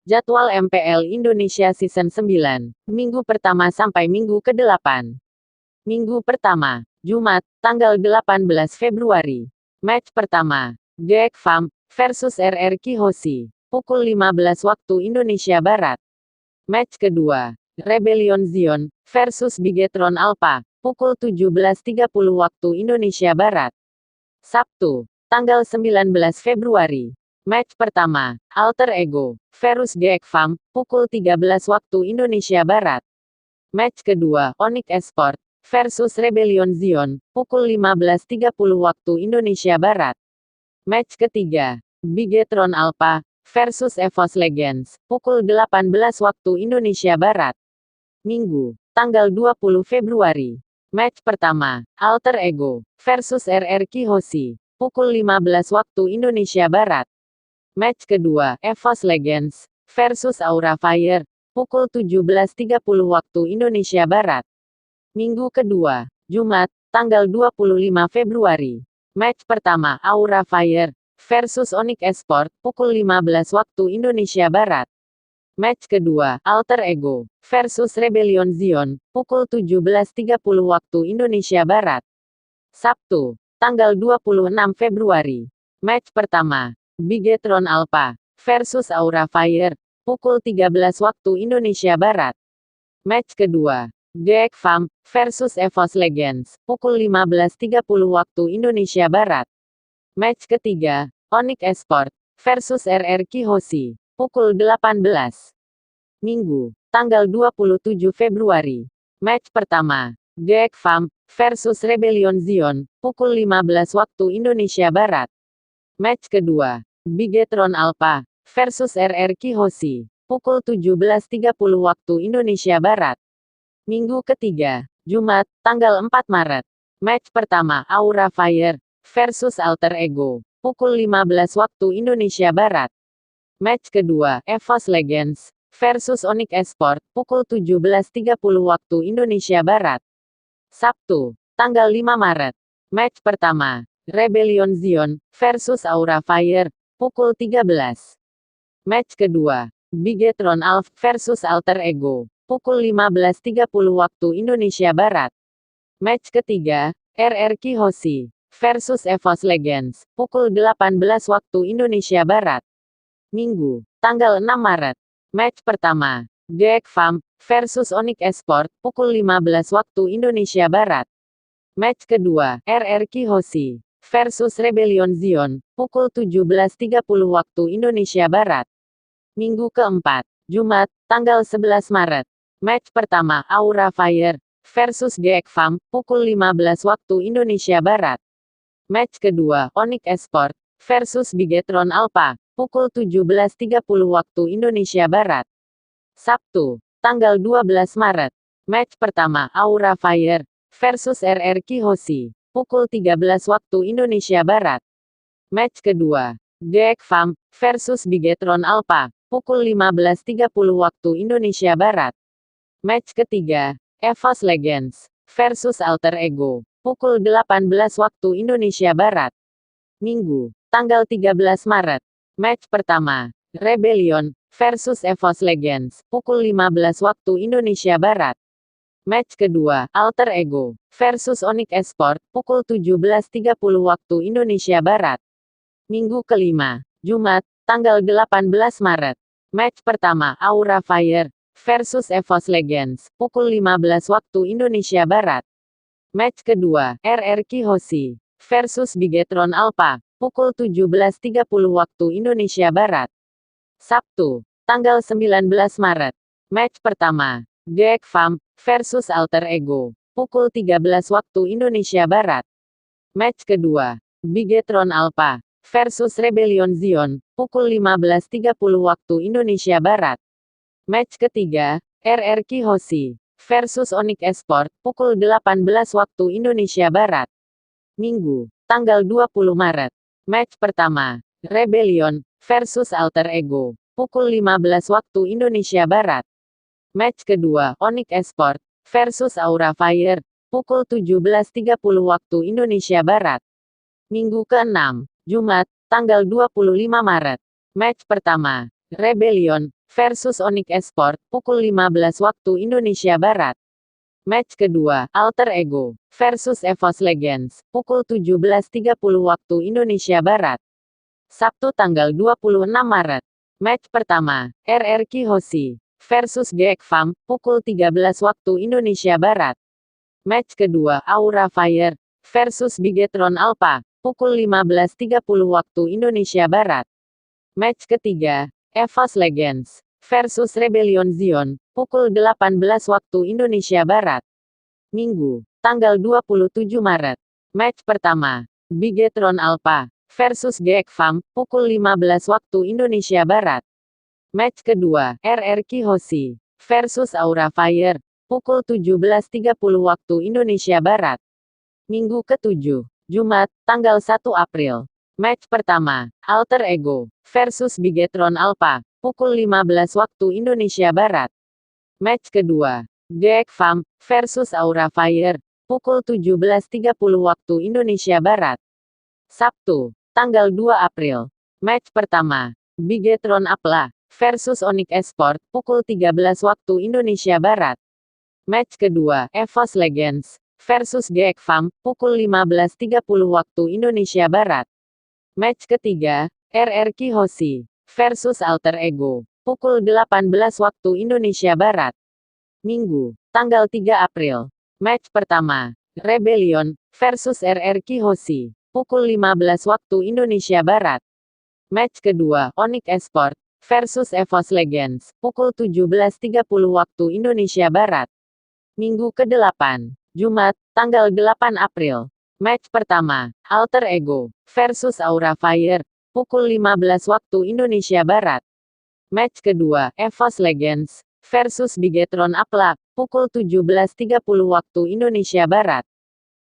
Jadwal MPL Indonesia Season 9, minggu pertama sampai minggu ke-8. Minggu pertama, Jumat, tanggal 18 Februari. Match pertama, Gaek Pham versus RRQ Hoshi, pukul 15 waktu Indonesia Barat. Match kedua, Rebellion Zion versus Bigetron Alpha, pukul 17.30 waktu Indonesia Barat. Sabtu, tanggal 19 Februari. Match pertama, Alter Ego versus Gaek Pham, pukul 13 waktu Indonesia Barat. Match kedua, Onyx Esport versus Rebellion Zion, pukul 15.30 waktu Indonesia Barat. Match ketiga, Bigetron Alpha versus EVOS Legends, pukul 18 waktu Indonesia Barat. Minggu, tanggal 20 Februari. Match pertama, Alter Ego versus RRQ Hoshi, pukul 15 waktu Indonesia Barat. Match kedua, EVOS Legends versus Aura Fire, pukul 17.30 waktu Indonesia Barat. Minggu kedua, Jumat, tanggal 25 Februari. Match pertama, Aura Fire versus Onyx Esport, pukul 15 waktu Indonesia Barat. Match kedua, Alter Ego versus Rebellion Zion, pukul 17.30 waktu Indonesia Barat. Sabtu, tanggal 26 Februari. Match pertama, Bigetron Alpha versus Aura Fire, pukul 13 waktu Indonesia Barat. Match kedua, Gaek Pham versus EVOS Legends, pukul 15.30 waktu Indonesia Barat. Match ketiga, Onyx Esport versus RRQ Hoshi, pukul 18. Minggu, tanggal 27 Februari. Match pertama, Gaek Pham versus Rebellion Zion, pukul 15 waktu Indonesia Barat. Match kedua, Bigetron Alpha versus RRQ Hoshi, pukul 17.30 waktu Indonesia Barat. Minggu ketiga, Jumat, tanggal 4 Maret. Match pertama, Aura Fire versus Alter Ego, pukul 15 waktu Indonesia Barat. Match kedua, EVOS Legends versus Onyx Esport, pukul 17.30 waktu Indonesia Barat. Sabtu, tanggal 5 Maret. Match pertama, Rebellion Zion versus Aura Fire, pukul 13. Match kedua, Bigetron Alpha versus Alter Ego, pukul 15.30 waktu Indonesia Barat. Match ketiga, RRQ Hoshi versus EVOS Legends, pukul 18 waktu Indonesia Barat. Minggu, tanggal 6 Maret. Match pertama, Gaek Pham versus Onyx Esport, pukul 15 waktu Indonesia Barat. Match kedua, RRQ Hoshi versus Rebellion Zion, pukul 17.30 waktu Indonesia Barat. Minggu keempat, Jumat, tanggal 11 Maret. Match pertama, Aura Fire versus Gaek Pham, pukul 15 waktu Indonesia Barat. Match kedua, Onyx Esport versus Bigetron Alpha, pukul 17.30 waktu Indonesia Barat. Sabtu, tanggal 12 Maret. Match pertama, Aura Fire versus RRQ Hoshi, pukul 13 waktu Indonesia Barat. Match kedua, Gaek Pham versus Bigetron Alpha, pukul 15.30 waktu Indonesia Barat. Match ketiga, EVOS Legends versus Alter Ego, pukul 18 waktu Indonesia Barat. Minggu, tanggal 13 Maret. Match pertama, Rebellion versus EVOS Legends, pukul 15 waktu Indonesia Barat. Match kedua, Alter Ego versus Onyx Esport, pukul 17.30 waktu Indonesia Barat. Minggu kelima, Jumat, tanggal 18 Maret. Match pertama, Aura Fire versus EVOS Legends, pukul 15 waktu Indonesia Barat. Match kedua, RRQ Hoshi versus Bigetron Alpha, pukul 17.30 waktu Indonesia Barat. Sabtu, tanggal 19 Maret. Match pertama, Gaek Pham versus Alter Ego, pukul 13 waktu Indonesia Barat. Match kedua, Bigetron Alpha versus Rebellion Zion, pukul 15.30 waktu Indonesia Barat. Match ketiga, RRQ Hoshi versus Onyx Esport, pukul 18 waktu Indonesia Barat. Minggu, tanggal 20 Maret. Match pertama, Rebellion versus Alter Ego, pukul 15 waktu Indonesia Barat. Match kedua, Onyx Esport versus Aura Fire, pukul 17.30 waktu Indonesia Barat. Minggu ke-6, Jumat, tanggal 25 Maret. Match pertama, Rebellion versus Onyx Esport, pukul 15 waktu Indonesia Barat. Match kedua, Alter Ego versus EVOS Legends, pukul 17.30 waktu Indonesia Barat. Sabtu tanggal 26 Maret. Match pertama, RRQ Hoshi versus GX Farm, pukul 13 waktu Indonesia Barat. Match kedua, Aura Fire versus Bigetron Alpha, pukul 15.30 waktu Indonesia Barat. Match ketiga, EVOS Legends versus Rebellion Zion, pukul 18 waktu Indonesia Barat. Minggu, tanggal 27 Maret. Match pertama, Bigetron Alpha versus GX Farm, pukul 15 waktu Indonesia Barat. Match kedua, RRQ Hoshi versus Aura Fire, pukul 17.30 waktu Indonesia Barat. Minggu ke-7, Jumat, tanggal 1 April. Match pertama, Alter Ego versus Bigetron Alpha, pukul 15 waktu Indonesia Barat. Match kedua, GX Farm versus Aura Fire, pukul 17.30 waktu Indonesia Barat. Sabtu, tanggal 2 April. Match pertama, Bigetron Alpha versus Onyx Esport, pukul 13 waktu Indonesia Barat. Match kedua, EVOS Legends versus GX Farm, pukul 15.30 waktu Indonesia Barat. Match ketiga, RRQ Hoshi versus Alter Ego, pukul 18 waktu Indonesia Barat. Minggu, tanggal 3 April. Match pertama, Rebellion versus RRQ Hoshi, pukul 15 waktu Indonesia Barat. Match kedua, Onyx Esport versus EVOS Legends, pukul 17.30 waktu Indonesia Barat. Minggu ke-8, Jumat, tanggal 8 April. Match pertama, Alter Ego versus Aura Fire, pukul 15 waktu Indonesia Barat. Match kedua, EVOS Legends versus Bigetron Alpha, pukul 17.30 waktu Indonesia Barat.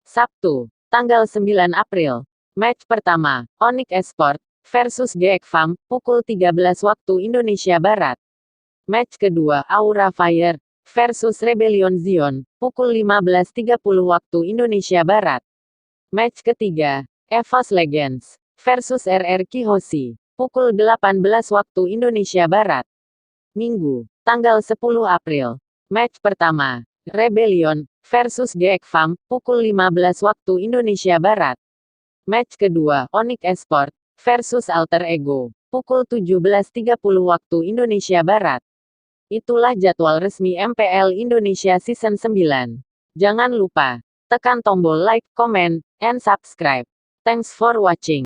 Sabtu, tanggal 9 April. Match pertama, Onyx Esport versus GX Farm, pukul 13 waktu Indonesia Barat. Match kedua, Aura Fire versus Rebellion Zion, pukul 15.30 waktu Indonesia Barat. Match ketiga, EVOS Legends versus RRQ Hoshi, pukul 18 waktu Indonesia Barat. Minggu, tanggal 10 April. Match pertama, Rebellion versus GX Farm, pukul 15 waktu Indonesia Barat. Match kedua, Onyx Esport versus Alter Ego, pukul 17.30 waktu Indonesia Barat. Itulah jadwal resmi MPL Indonesia Season 9. Jangan lupa tekan tombol like, comment, and subscribe. Thanks for watching.